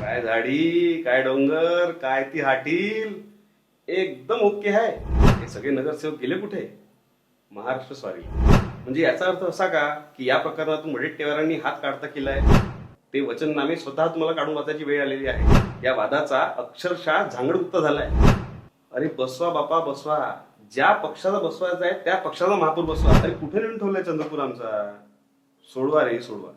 काय झाडी, काय डोंगर, काय ती हाटील, एकदम ओके आहे. हे सगळे नगरसेवक गेले कुठे? महाराष्ट्र स्वारी. म्हणजे याचा अर्थ असा का की या प्रकरणातून वडेट्टीवारांनी हात काढता केलाय? ते वचननामे स्वतः तुम्हाला काढून वाचायची वेळ आलेली आहे. या वादाचा अक्षरशः झांगडगुप्ता झालाय. अरे बसवा बापा बसवा, ज्या पक्षाला बसवायचा आहे त्या पक्षाचा महापौर बसवा. अरे कुठे नेऊन ठेवलाय चंद्रपूर आमचा? सोडवा रे सोडवा.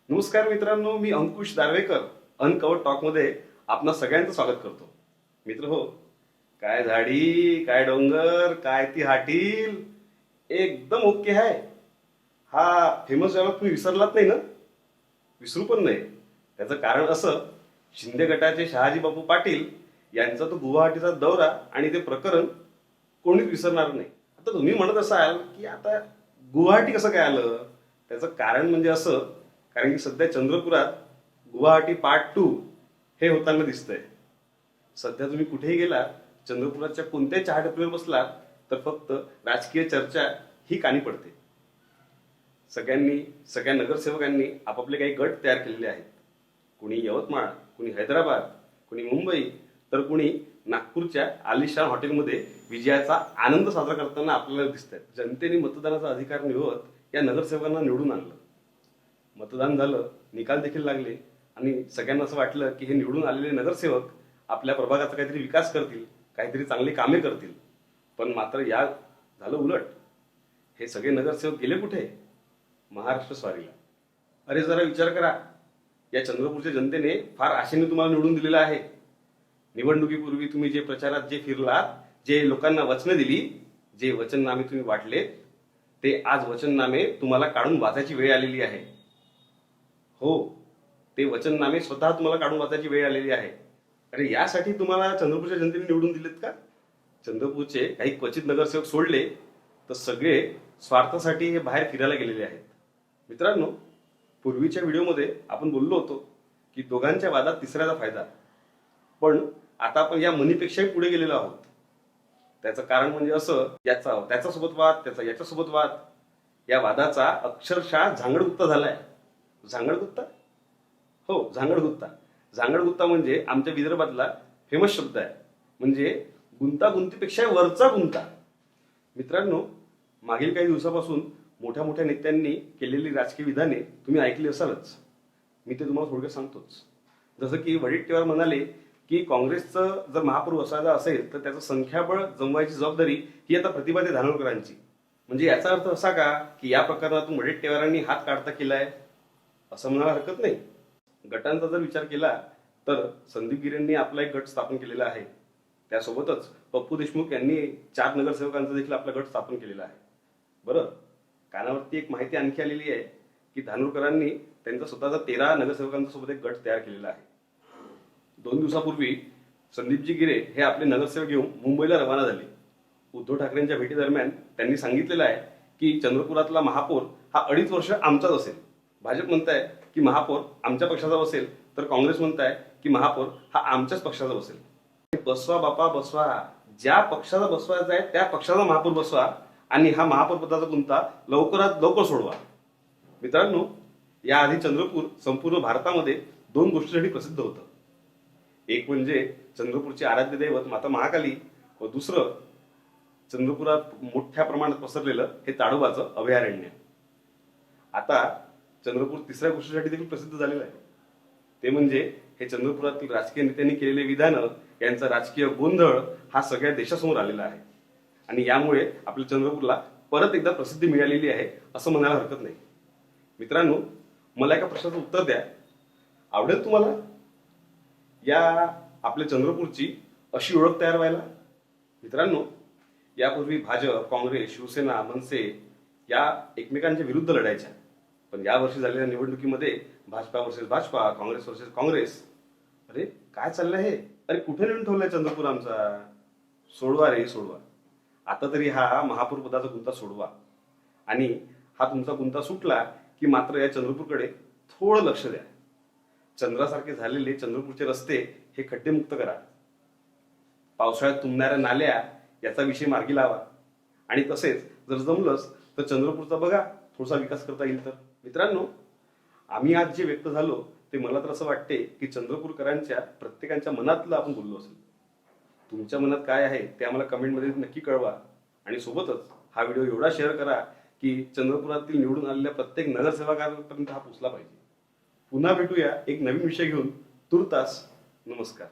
नमस्कार मित्रांनो, मी अंकुश दारवेकर अनकवर टॉक मध्ये आपणा सगळ्यांचं स्वागत करतो. मित्र हो, काय झाडी, काय डोंगर, काय ती हाटील, एकदम ओके आहे. हा फेमस डायलॉग तुम्ही विसरलात नाही ना? विसरू पण नाही. त्याचं कारण असं, शिंदे गटाचे शहाजी बापू पाटील यांचा तो गुवाहाटीचा दौरा आणि ते प्रकरण कोणीच विसरणार नाही. आता तुम्ही म्हणत असाल की आता गुवाहाटी कसं काय आलं? त्याचं कारण म्हणजे असं, कारण की सध्या चंद्रपुरात गुवाहाटी पार्ट 2 हे होताना दिसतंय. सध्या तुम्ही कुठेही गेला, चंद्रपुराच्या कोणत्याही चहा टपरीवर बसलात तर फक्त राजकीय चर्चा ही कानी पडते. सगळ्या नगरसेवकांनी आपापले काही गट तयार केलेले आहेत. कुणी यवतमाळ, कुणी हैदराबाद, कुणी मुंबई, तर कुणी नागपूरच्या आलिशान हॉटेलमध्ये विजयाचा आनंद साजरा करताना आपल्याला दिसत आहेत. जनतेने मतदानाचा अधिकार निवडत या नगरसेवकांना निवडून आणलं. मतदान झालं, निकाल देखील लागले आणि सगळ्यांना असं वाटलं की हे निवडून आलेले नगरसेवक आपल्या प्रभागाचा काहीतरी विकास करतील, काहीतरी चांगली कामे करतील. पण मात्र या झालं उलट. हे सगळे नगरसेवक गेले कुठे? महाराष्ट्र स्वारीला. अरे जरा विचार करा, या चंद्रपूरच्या जनतेने फार आशेने तुम्हाला निवडून दिलेलं आहे. निवडणुकीपूर्वी तुम्ही जे प्रचारात जे फिरलात, जे लोकांना वचनं दिली, जे वचननामे तुम्ही वाटले, ते आज वचननामे तुम्हाला काढून वाचायची वेळ आलेली आहे. हो, ते वचननामे स्वतः तुम्हाला काढून वाचायची वेळ आलेली आहे. अरे यासाठी तुम्हाला चंद्रपूरच्या जनतेने निवडून दिलेत का? चंद्रपूरचे काही क्वचित नगरसेवक सोडले तर सगळे स्वार्थासाठी हे बाहेर फिरायला गेलेले आहेत. मित्रांनो, पूर्वीच्या व्हिडिओमध्ये आपण बोललो होतो की दोघांच्या वादात तिसऱ्याचा फायदा. पण आता आपण या मनीपेक्षाही पुढे गेलेलो आहोत. त्याचं कारण म्हणजे असं, त्याच्यासोबत वाद, त्याचा याच्यासोबत वाद, या वादाचा अक्षरशः झांगडगुप्ता झालाय. झांगडगुप्ता? हो, झांगडगुप्ता. झांगडगुप्ता म्हणजे आमच्या विदर्भातला फेमस शब्द आहे. म्हणजे गुंतागुंतीपेक्षा वरचा गुंता. मित्रांनो, मागील काही दिवसापासून मोठ्या मोठ्या नेत्यांनी केलेली राजकीय विधाने तुम्ही ऐकली असालच. मी ते तुम्हाला थोडक्यात सांगतोच. जसं की वडेट्टीवार म्हणाले की काँग्रेसचं जर महापौर बसवायचा असेल तर त्याचं संख्याबळ जमवायची जबाबदारी ही आता प्रतिभाताई धानोरकरांची. म्हणजे याचा अर्थ असा का की या प्रकरणातून वडेट्टीवारांनी हात काढता केलाय असं म्हणायला हरकत नाही. गटांचा जर विचार केला तर संदीप गिरेंनी आपला एक गट स्थापन केलेला आहे. त्यासोबतच पप्पू देशमुख यांनी 4 नगरसेवकांचा देखील आपला गट स्थापन केलेला आहे. बरं, कानावरती एक माहिती आणखी आलेली आहे की धानोरकरांनी त्यांचा स्वतःचा 13 नगरसेवकांचा सोबत एक गट तयार केलेला आहे. 2 दिवसापूर्वी संदीपजी गिरे हे आपले नगरसेवक घेऊन मुंबईला रवाना झाले. उद्धव ठाकरेंच्या भेटीदरम्यान त्यांनी सांगितलेलं आहे की चंद्रपुरातला महापौर हा 2.5 वर्ष आमचाच असेल. भाजप म्हणताय की महापौर आमच्या पक्षाचा बसेल, तर काँग्रेस म्हणताय की महापौर हा आमच्याच पक्षाचा बसेल. बसवा बापा बसवा, ज्या पक्षाला बसवायचा आहे त्या पक्षाचा महापौर बसवा आणि हा महापौर पदाचा गुंता लवकरात लवकर सोडवा. मित्रांनो, याआधी चंद्रपूर संपूर्ण भारतामध्ये 2 गोष्टींसाठी प्रसिद्ध होतं. एक म्हणजे चंद्रपूरचे आराध्य दैवत माता महाकाली, व दुसरं चंद्रपुरात मोठ्या प्रमाणात पसरलेलं हे ताडोबाचं अभयारण्य. आता चंद्रपूर तिसऱ्या गोष्टीसाठी देखील प्रसिद्ध झालेलं आहे. ते म्हणजे हे चंद्रपुरातील राजकीय नेत्यांनी केलेले विधानं, यांचा राजकीय गोंधळ हा सगळ्या देशासमोर आलेला आहे. आणि यामुळे आपल्या चंद्रपूरला परत एकदा प्रसिद्धी मिळालेली आहे असं म्हणायला हरकत नाही. मित्रांनो, मला एका प्रश्नाचं उत्तर द्या. आवडेल तुम्हाला या आपल्या चंद्रपूरची अशी ओळख तयार व्हायला? मित्रांनो, यापूर्वी भाजप, काँग्रेस, शिवसेना, मनसे या एकमेकांच्या विरुद्ध लढायच्या. पण यावर्षी झालेल्या निवडणुकीमध्ये भाजपा वर्सेस भाजपा, काँग्रेस वर्सेस काँग्रेस. अरे काय चाललंय हे? अरे कुठे नेऊन ठेवलाय चंद्रपूर आमचा? सोडवा रे सोडवा. आता तरी हा महापौर पदाचा गुंता सोडवा. आणि हा तुमचा गुंता सुटला की मात्र या चंद्रपूरकडे थोडं लक्ष द्या. चंद्रासारखे झालेले चंद्रपूरचे रस्ते हे खड्डेमुक्त करा. पावसाळ्यात तुंबणाऱ्या नाल्या याचा विषय मार्गी लावा. आणि तसेच जर जमलंच तर चंद्रपूरचा बघा थोडासा विकास करता येईल तर. मित्रांनो, आम्ही आज जे व्यक्त झालो ते मला तर असं वाटते की चंद्रपूरकरांच्या प्रत्येकाच्या मनातलं आपण बोललो असेल. तुमच्या मनात काय आहे ते आम्हाला कमेंटमध्ये नक्की कळवा आणि सोबतच हा व्हिडिओ एवढा शेअर करा की चंद्रपुरातील निवडून आलेल्या प्रत्येक नगरसेवकांपर्यंत हा पोचला पाहिजे. पुन्हा भेटूया एक नवीन विषय घेऊन. तूर्तास नमस्कार.